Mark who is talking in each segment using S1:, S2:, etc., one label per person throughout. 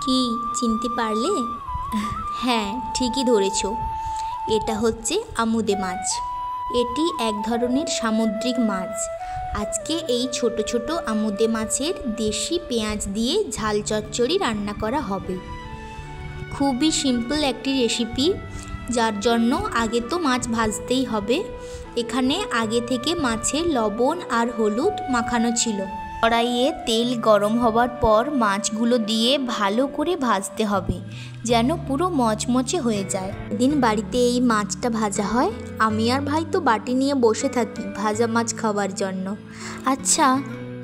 S1: কি চিনতে পারলে? হ্যাঁ, ঠিকই ধরেছ। এটা হচ্ছে আমুদে মাছ। এটি এক ধরনের সামুদ্রিক মাছ। আজকে এই ছোট ছোট আমুদে মাছের দেশি পেঁয়াজ দিয়ে ঝাল চচ্চড়ি রান্না করা হবে। খুবই সিম্পল একটি রেসিপি, যার জন্য আগে তো মাছ ভাজতেই হবে। এখানে আগে থেকে মাছে লবণ আর হলুদ মাখানো ছিল। কড়াইয়ে তেল গরম হবার পর মাছগুলো দিয়ে ভালো করে ভাজতে হবে, যেন পুরো মচমচে হয়ে যায়। এদিন বাড়িতে এই মাছটা ভাজা হয়। আমি আর ভাই তো বাটি নিয়ে বসে থাকি ভাজা মাছ খাওয়ার জন্য। আচ্ছা,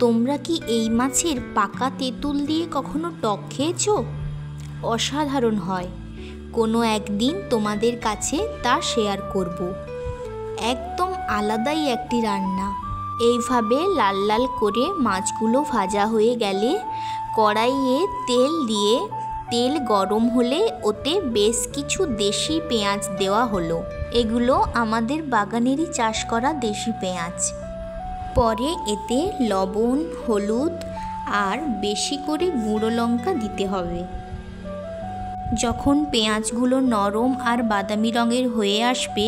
S1: তোমরা কি এই মাছের পাকা তেঁতুল দিয়ে কখনো টক খেয়েছো? অসাধারণ হয়। কোনো একদিন তোমাদের কাছে তা শেয়ার করব। একদম আলাদাই একটি রান্না। এইভাবে লাল লাল করে মাছগুলো ভাজা হয়ে গেলে কড়াইয়ে তেল দিয়ে, তেল গরম হলে ওতে বেশ কিছু দেশি পেঁয়াজ দেওয়া হলো। এগুলো আমাদের বাগানেরই চাষ করা দেশি পেঁয়াজ। পরে এতে লবণ, হলুদ আর বেশি করে গুঁড়ো লঙ্কা দিতে হবে। যখন পেঁয়াজগুলো নরম আর বাদামি রঙের হয়ে আসবে,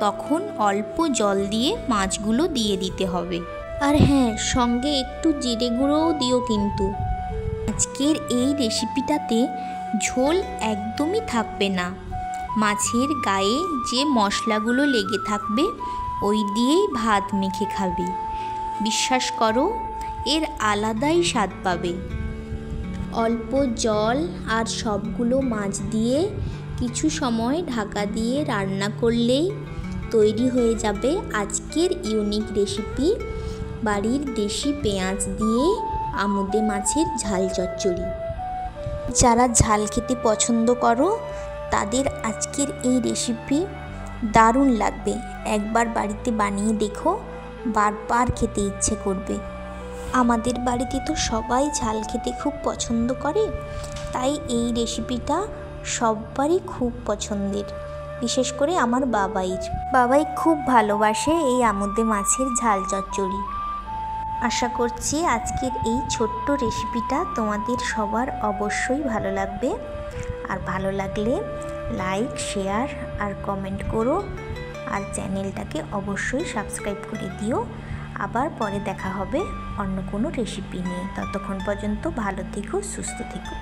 S1: তখন অল্প জল দিয়ে মাছগুলো দিয়ে দিতে হবে। আর হ্যাঁ, সঙ্গে একটু জিরে গুঁড়োও দিও কিন্তু। আজকের এই রেসিপিটাতে ঝোল একদমই থাকবে না। মাছের গায়ে যে মশলাগুলো লেগে থাকবে ওই দিয়েই ভাত মেখে খাবে। বিশ্বাস করো, এর আলাদাই স্বাদ পাবে। অল্প জল আর সবগুলো মাছ দিয়ে কিছু সময় ঢাকা দিয়ে রান্না করলেই তৈরি হয়ে যাবে আজকের ইউনিক রেসিপি, বাড়ির দেশি পেঁয়াজ দিয়ে আমুদে মাছের ঝাল চচ্চড়ি। যারা ঝাল খেতে পছন্দ করো তাদের আজকের এই রেসিপি দারুণ লাগবে। একবার বাড়িতে বানিয়ে দেখো, বারবার খেতে ইচ্ছে করবে। আমাদের বাড়িতে তো সবাই ঝাল খেতে খুব পছন্দ করে, তাই এই রেসিপিটা সবারই খুব পছন্দের। বিশেষ করে আমার বাবাই খুব ভালোবাসে এই আমুদে মাছের ঝাল চচ্চড়ি। আশা করছি আজকের এই ছোট্ট রেসিপিটা তোমাদের সবার অবশ্যই ভালো লাগবে। আর ভালো লাগলে লাইক, শেয়ার আর কমেন্ট করো। আর চ্যানেলটাকে অবশ্যই সাবস্ক্রাইব করে দিও। আবার পরে দেখা হবে অন্য কোনো রেসিপি নিয়ে। ততক্ষণ পর্যন্ত ভালো থেকো, সুস্থ থেকো।